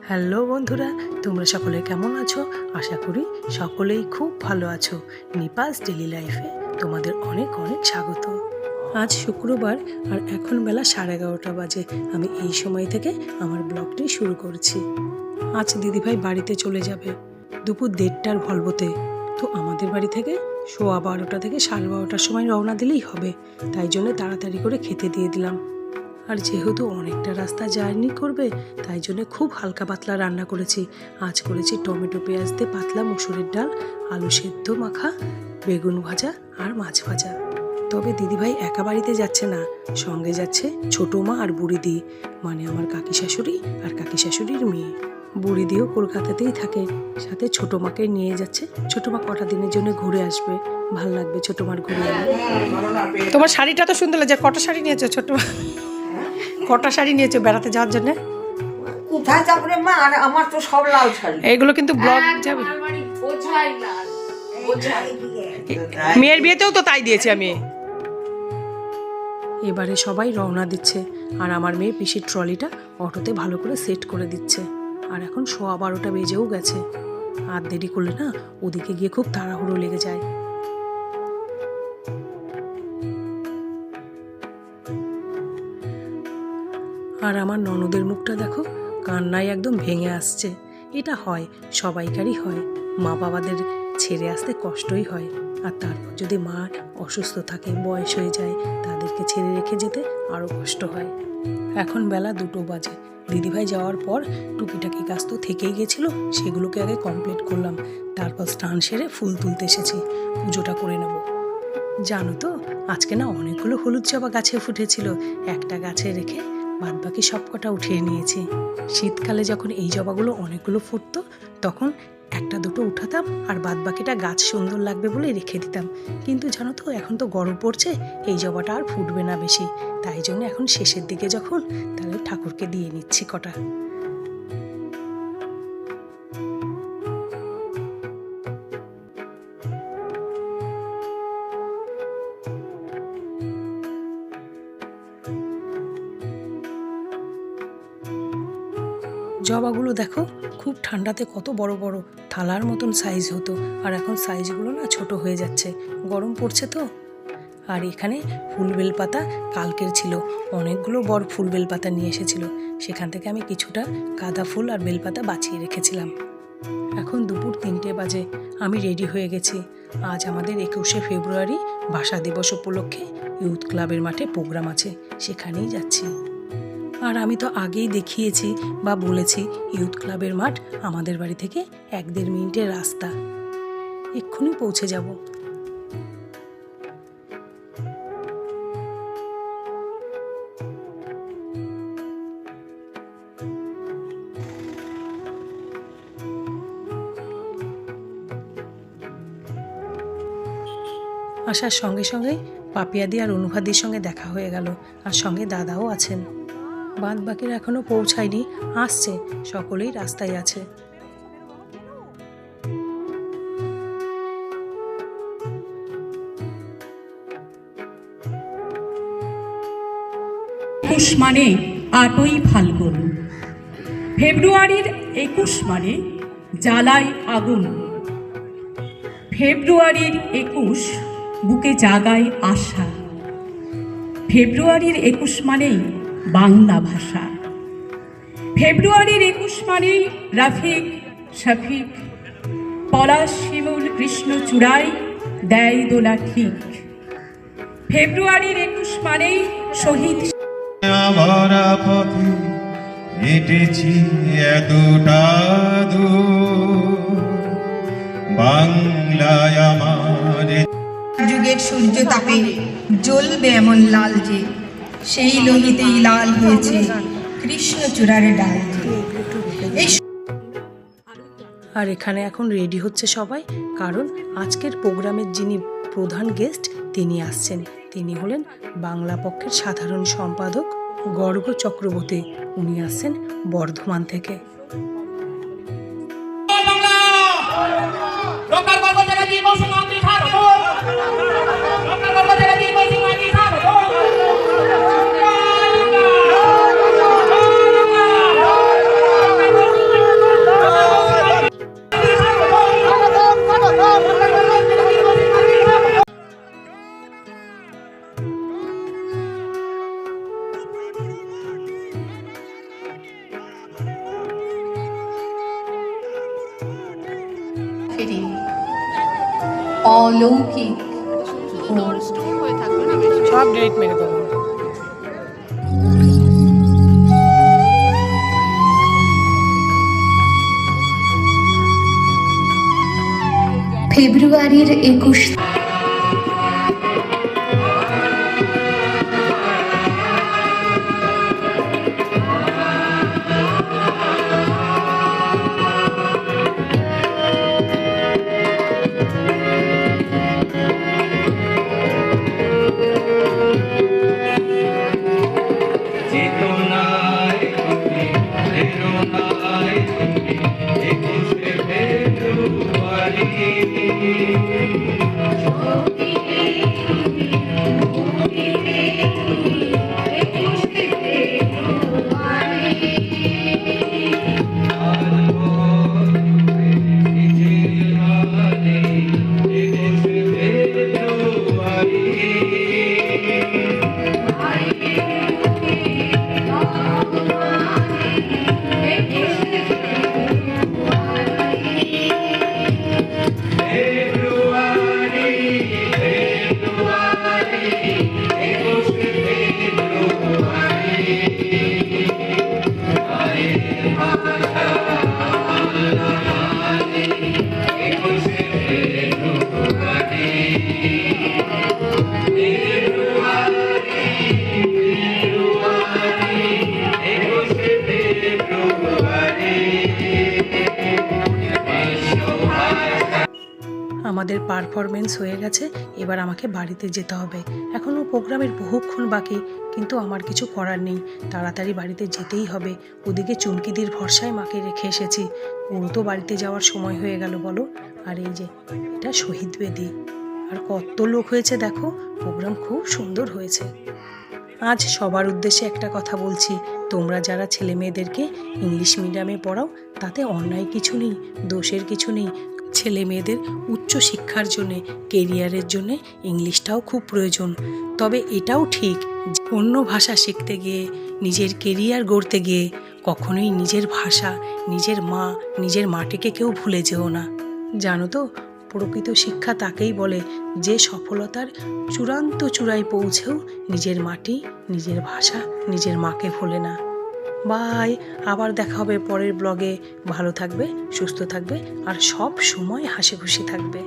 Hello বন্ধুরা, তোমরা সকলে কেমন আছো? আশা করি সকলেই খুব ভালো আছো। নিপাস ডেলি লাইফে তোমাদের অনেক অনেক স্বাগত। আজ শুক্রবার আর এখন বেলা 11:30 বাজে। আমি এই সময় থেকে আমার ব্লগটি শুরু করছি। আজ দিদিভাই বাড়িতে চলে যাবে দুপুর 1:30টার ভলভোতে। তো আমাদের বাড়ি থেকে 12:15 থেকে 12:30টার সময় রওনা দিলেই হবে। তাই জন্য তাড়াতাড়ি করে খেতে দিয়ে দিলাম। আর যেহেতু অনেকটা রাস্তা জার্নি করবে, তাই জন্য খুব হালকা পাতলা রান্না করেছি। আজ করেছি টমেটো পেঁয়াজ দিয়ে পাতলা মসুরের ডাল, আলু সেদ্ধ মাখা, বেগুন ভাজা আর মাছ ভাজা। তবে দিদিভাই একা বাড়িতে যাচ্ছে না, সঙ্গে যাচ্ছে ছোটো মা আর বুড়িদি, মানে আমার কাকি শাশুড়ি আর কাকি শাশুড়ির মেয়ে। বুড়িদিও কলকাতাতেই থাকে, সাথে ছোটো মাকে নিয়ে যাচ্ছে। ছোটো মা কটা দিনের জন্য ঘুরে আসবে, ভাল লাগবে ছোটো মার ঘুরে এলে। তোমার শাড়িটা তো সুন্দর লাগছে। কটা শাড়ি নিয়েছো ছোটো মা? কটা শাড়ি নিয়েছো বেড়াতে যাওয়ার জন্য? কোথায় যাবো রে মা? আর আমার তো সব লাল শাড়ি। এইগুলো কিন্তু ব্লগ যাবে। মেয়ের বিয়েতেও তো তাই দিয়েছি আমি। এবারে সবাই রওনা দিচ্ছে, আর আমার মেয়ে পিসির ট্রলিটা অটোতে ভালো করে সেট করে দিচ্ছে। আর এখন 12:15 বেজেও গেছে। আর দেরি করলে না ওদিকে গিয়ে খুব তাড়াহুড়ো লেগে যায়। আর আমার ননদের মুখটা দেখো, কান্নায় একদম ভেঙে আসছে। এটা হয়, সবাইকারই হয়। মা বাবাদের ছেড়ে আসতে কষ্টই হয়। আর তারপর যদি মা অসুস্থ থাকে, বয়স হয়ে যায়, তাদেরকে ছেড়ে রেখে যেতে আরও কষ্ট হয়। এখন বেলা 2 বাজে। দিদিভাই যাওয়ার পর টুকিটাকি কাজ তো থেকেই গেছিলো, সেগুলোকে আগে কমপ্লিট করলাম। তারপর স্নান সেরে ফুল তুলতে এসেছি, পুজোটা করে নেব। জানো তো, আজকে না অনেকগুলো হলুদ জবা গাছে ফুটেছিল। একটা গাছে রেখে বাদবাকি সবকটা উঠিয়ে নিয়েছি। শীতকালে যখন এই জবাগুলো অনেকগুলো ফুটতো, তখন একটা দুটো উঠাতাম আর বাদবাকিটা গাছ সুন্দর লাগবে বলে রেখে দিতাম। কিন্তু জানো তো, এখন তো গরম পড়ছে, এই জবাটা আর ফুটবে না বেশি। তাই জন্য এখন শেষের দিকে যখন, তাহলে ঠাকুরকে দিয়ে নিচ্ছি কটা। জবাগুলো দেখো, খুব ঠান্ডাতে কত বড় বড় থালার মতন সাইজ হতো, আর এখন সাইজগুলো না ছোট হয়ে যাচ্ছে, গরম পড়ছে তো। আর এখানে ফুল বেলপাতা কালকের ছিল, অনেকগুলো বড় ফুল বেলপাতা নিয়ে এসেছিল। সেখান থেকে আমি কিছুটা গাঁদা ফুল আর বেলপাতা বাঁচিয়ে রেখেছিলাম। এখন দুপুর 3টে বাজে। আমি রেডি হয়ে গেছি। আজ আমাদের 21শে ফেব্রুয়ারি ভাষা দিবস উপলক্ষে ইউথ ক্লাবের মাঠে প্রোগ্রাম আছে, সেখানেই যাচ্ছি। আর আমি তো আগেই দেখিয়েছি বা বলেছি, ইউথ ক্লাবের মাঠ আমাদের বাড়ি থেকে 1-1.5 মিনিটের রাস্তা। এক্ষুনি পৌঁছে যাব। আসার সঙ্গে সঙ্গে পাপিয়াদি আর অনুভাদির সঙ্গে দেখা হয়ে গেল, আর সঙ্গে দাদাও আছেন। বাদ বাকিরা এখনো পৌঁছায়নি, আসছে, সকলেই রাস্তায় আছে। একুশ মানে 8ই ফাল্গুন, ফেব্রুয়ারির 21 মানে জ্বালায় আগুন। ফেব্রুয়ারির 21 বুকে জাগায় আশা। ফেব্রুয়ারির 21 মানেই বাংলা ভাষা। ফেব্রুয়ারির 21 মানেই রাফিক শফিক, পলাশ শিমুল কৃষ্ণ চূড়ায় দেয় দোলা ঠিক। ফেব্রুয়ারির 21 মানেই শহীদ। ভরা পথে হেঁটেছি এতটা দূর, বাংলায় আমার যুগের সূর্য তাপে জ্বলবে এমন লাল যে, সেই লোহিতেই লাল হয়েছে কৃষ্ণচূড়ার ডাল যে। আর এখানে এখন রেডি হচ্ছে সবাই, কারণ আজকের প্রোগ্রামের যিনি প্রধান গেস্ট তিনি আসছেন। তিনি হলেন বাংলা পক্ষের সাধারণ সম্পাদক গর্গ চক্রবর্তী। উনি আসছেন বর্ধমান থেকে। অলৌকিক ও সব ডেট মেরে দেবো। ফেব্রুয়ারির 21 চেতনায় তুমি প্রেরণায় তুমি 21শে ফেব্রুয়ারি আমাদের পারফরমেন্স হয়ে গেছে, এবার আমাকে বাড়িতে যেতে হবে। এখনও প্রোগ্রামের বহুক্ষণ বাকি, কিন্তু আমার কিছু করার নেই, তাড়াতাড়ি বাড়িতে যেতেই হবে। ওদিকে চুমকিদির ভরসায় মাকে রেখে এসেছি, ওর তো বাড়িতে যাওয়ার সময় হয়ে গেল বলো। আর এই যে এটা শহীদ বেদি, আর কত লোক হয়েছে দেখো, প্রোগ্রাম খুব সুন্দর হয়েছে। আজ সবার উদ্দেশ্যে একটা কথা বলছি, তোমরা যারা ছেলে মেয়েদেরকে ইংলিশ মিডিয়ামে পড়াও তাতে অন্যায় কিছু নেই, দোষের কিছু নেই। ছেলে মেয়েদের উচ্চ শিক্ষার জন্যে, কেরিয়ারের জন্যে ইংলিশটাও খুব প্রয়োজন। তবে এটাও ঠিক, অন্য ভাষা শিখতে গিয়ে, নিজের কেরিয়ার গড়তে গিয়ে কখনোই নিজের ভাষা, নিজের মা, নিজের মাটিকে কেউ ভুলে যেও না। জানো তো, প্রকৃত শিক্ষা তাকেই বলে যে সফলতার চূড়ান্ত চূড়ায় পৌঁছেও নিজের মাটি, নিজের ভাষা, নিজের মাকে ভোলে না। বাই, আবার দেখা হবে পরের ব্লগে। ভালো থাকবে, সুস্থ থাকবে আর সব সময় হাসি খুশি থাকবে।